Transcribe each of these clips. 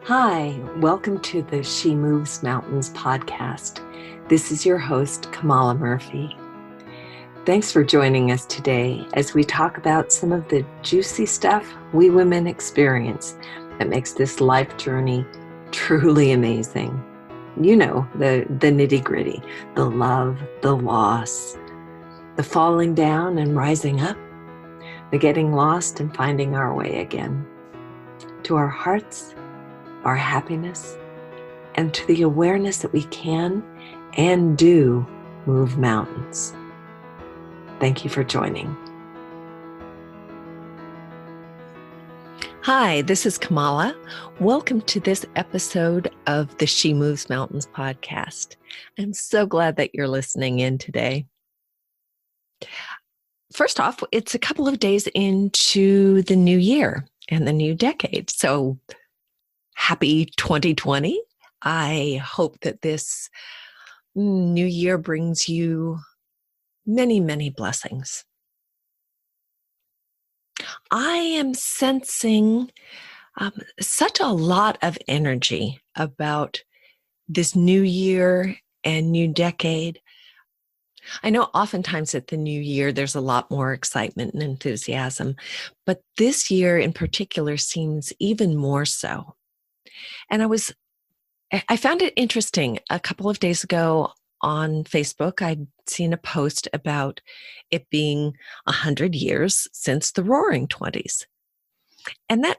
Hi, welcome to the She Moves Mountains podcast. This is your host, Kamala Murphy. Thanks for joining us today as we talk about some of the juicy stuff we women experience that makes this life journey truly amazing. You know, the nitty-gritty, the love, the loss, the falling down and rising up, the getting lost and finding our way again. To our hearts, our happiness, and to the awareness that we can and do move mountains. Thank you for joining. Hi, this is Kamala. Welcome to this episode of the She Moves Mountains podcast. I'm so glad that you're listening in today. First off, it's a couple of days into the new year and the new decade. So happy 2020. I hope that this new year brings you many, many blessings. I am sensing such a lot of energy about this new year and new decade. I know oftentimes at the new year, there's a lot more excitement and enthusiasm, but this year in particular seems even more so. And I found it interesting. A couple of days ago on Facebook, I'd seen a post about it being 100 years since the Roaring '20s. And that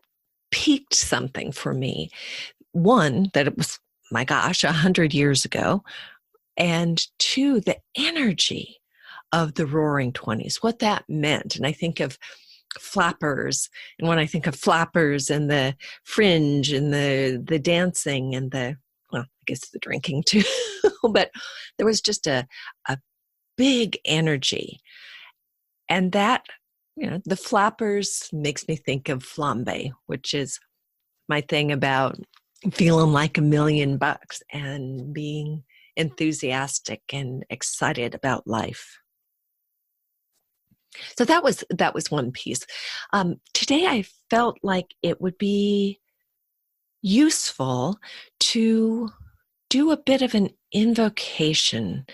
piqued something for me. One, that it was, my gosh, 100 years ago. And two, the energy of the Roaring '20s, what that meant. And I think of flappers, and when I think of flappers and the fringe and the dancing and I guess the drinking too, but there was just a big energy. And that, the flappers makes me think of FLAMBÉ, which is my thing about feeling like $1,000,000 and being enthusiastic and excited about life. So that was one piece. Today I felt like it would be useful to do a bit of an invocation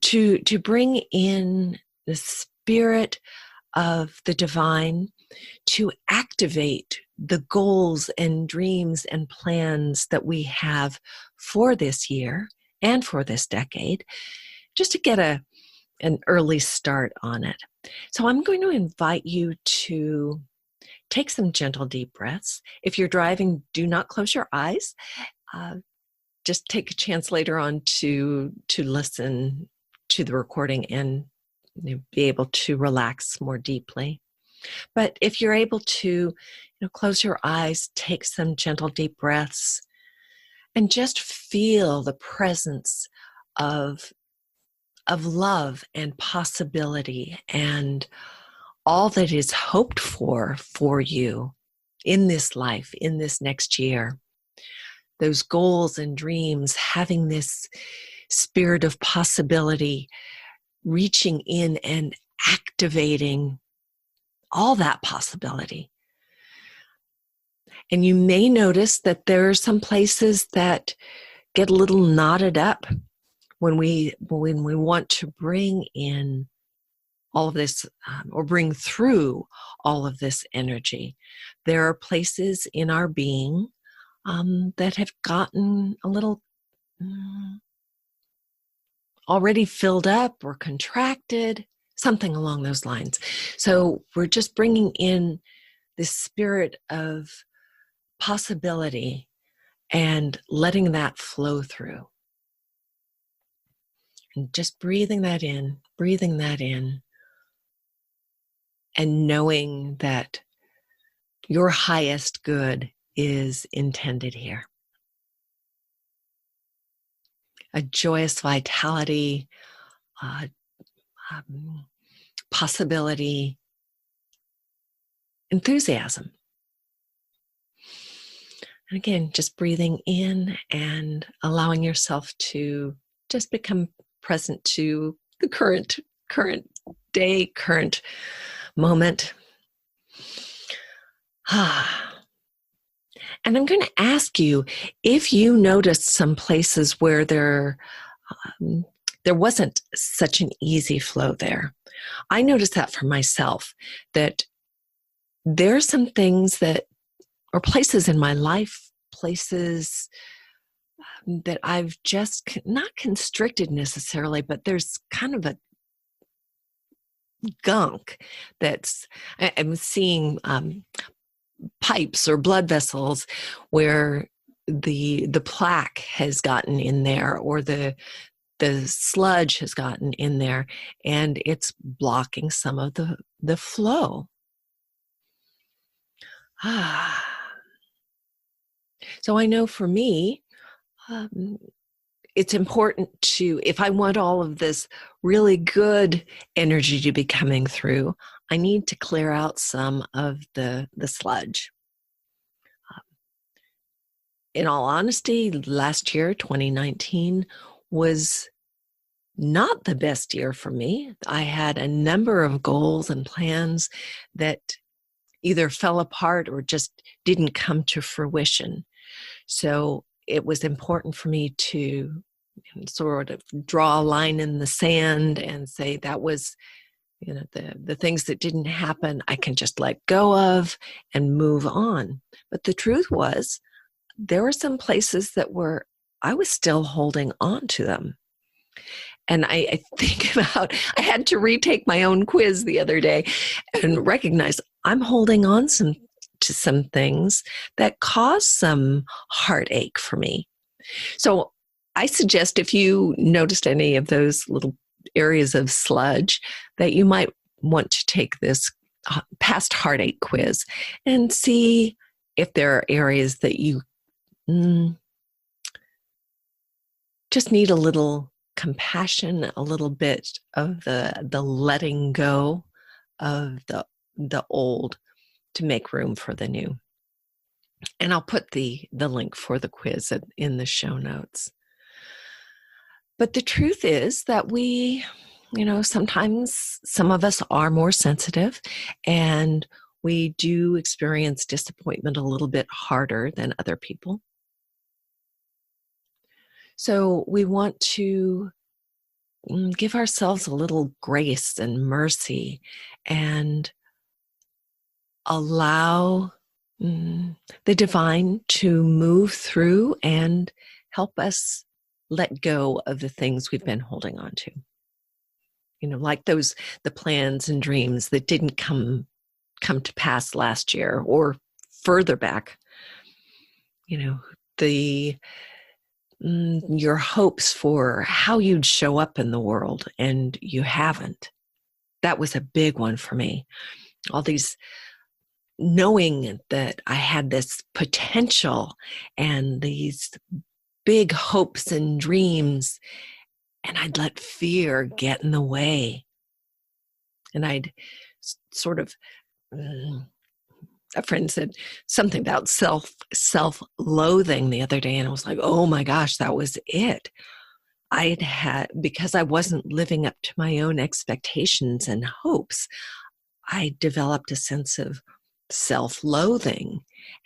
to bring in the spirit of the divine, to activate the goals and dreams and plans that we have for this year and for this decade, just to get an early start on it. So I'm going to invite you to take some gentle deep breaths. If you're driving, do not close your eyes. Just take a chance later on to listen to the recording and be able to relax more deeply. But if you're able to, close your eyes, take some gentle deep breaths, and just feel the presence of love and possibility and all that is hoped for you in this life, in this next year. Those goals and dreams, having this spirit of possibility, reaching in and activating all that possibility. And you may notice that there are some places that get a little knotted up when we want to bring in all of this or bring through all of this energy. There are places in our being that have gotten a little already filled up or contracted, something along those lines. So we're just bringing in this spirit of possibility and letting that flow through. And just breathing that in, and knowing that your highest good is intended here. A joyous vitality, possibility, enthusiasm. And again, just breathing in and allowing yourself to just become present to the current day, current moment. And I'm going to ask you if you noticed some places where there wasn't such an easy flow there. I noticed that for myself, that there are some things that, or places in my life, places that I've just not constricted necessarily, but there's kind of a gunk I'm seeing pipes or blood vessels where the plaque has gotten in there, or the sludge has gotten in there, and it's blocking some of the flow. So I know for me, it's important to, if I want all of this really good energy to be coming through, I need to clear out some of the sludge. In all honesty, last year, 2019, was not the best year for me. I had a number of goals and plans that either fell apart or just didn't come to fruition. So it was important for me to sort of draw a line in the sand and say that was, the things that didn't happen, I can just let go of and move on. But the truth was, there were some places that I was still holding on to them. And I think about, I had to retake my own quiz the other day and recognize I'm holding on to some things that cause some heartache for me. So I suggest, if you noticed any of those little areas of sludge, that you might want to take this past heartache quiz and see if there are areas that you just need a little compassion, a little bit of the letting go of the old to make room for the new. And I'll put the link for the quiz in the show notes. But the truth is that we, sometimes some of us are more sensitive, and we do experience disappointment a little bit harder than other people. So we want to give ourselves a little grace and mercy and allow the divine to move through and help us let go of the things we've been holding on to. Like the plans and dreams that didn't come to pass last year or further back. Your hopes for how you'd show up in the world, and you haven't. That was a big one for me. All these knowing that I had this potential and these big hopes and dreams, and I'd let fear get in the way. And I'd sort of, a friend said something about self-loathing the other day, and I was like, oh my gosh, that was it. Because I wasn't living up to my own expectations and hopes, I developed a sense of self-loathing,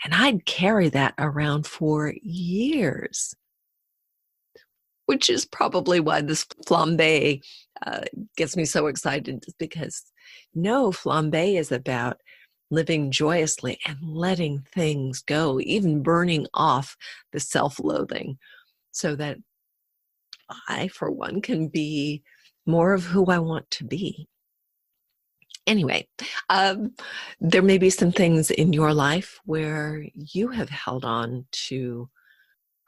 and I'd carry that around for years, which is probably why this FLAMBÉ gets me so excited, because FLAMBÉ is about living joyously and letting things go, even burning off the self-loathing, so that I, for one, can be more of who I want to be. Anyway, there may be some things in your life where you have held on to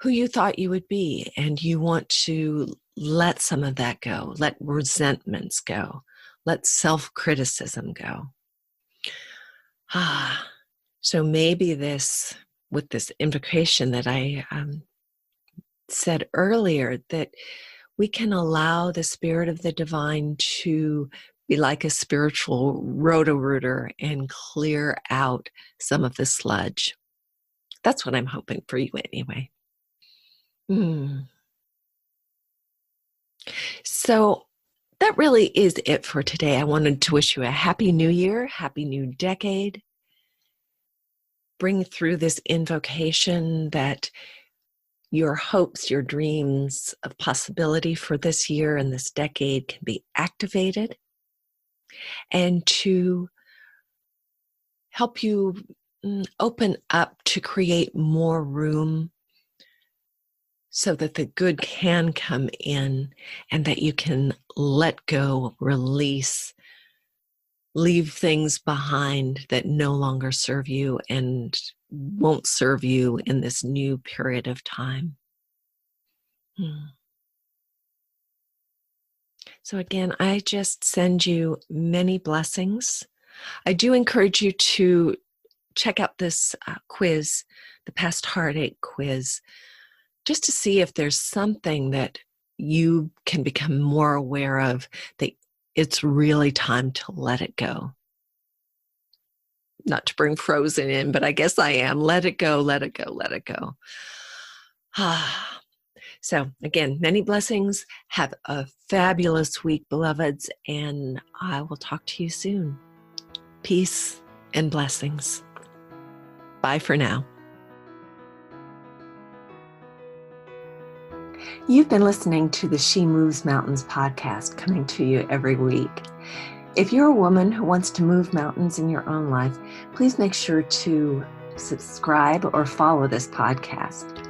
who you thought you would be, and you want to let some of that go, let resentments go, let self-criticism go. So maybe with this invocation that I said earlier, that we can allow the spirit of the divine to be like a spiritual roto-rooter and clear out some of the sludge. That's what I'm hoping for you anyway. So that really is it for today. I wanted to wish you a happy new year, happy new decade. bring through this invocation that your hopes, your dreams of possibility for this year and this decade can be activated, and to help you open up to create more room so that the good can come in and that you can let go, release, leave things behind that no longer serve you and won't serve you in this new period of time. So again, I just send you many blessings. I do encourage you to check out this quiz, the past heartache quiz, just to see if there's something that you can become more aware of, that it's really time to let it go. Not to bring Frozen in, but I guess I am. Let it go, let it go, let it go. So again, many blessings. Have a fabulous week, beloveds, and I will talk to you soon. Peace and blessings. Bye for now. You've been listening to the She Moves Mountains podcast, coming to you every week. If you're a woman who wants to move mountains in your own life, please make sure to subscribe or follow this podcast.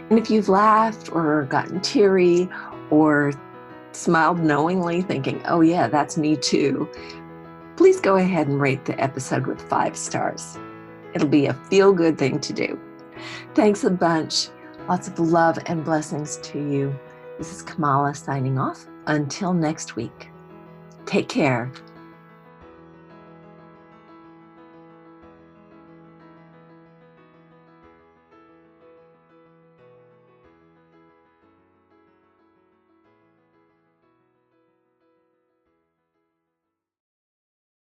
And if you've laughed or gotten teary or smiled knowingly, thinking, oh yeah, that's me too, please go ahead and rate the episode with 5 stars. It'll be a feel-good thing to do. Thanks a bunch. Lots of love and blessings to you. This is Kamala signing off. Until next week. Take care.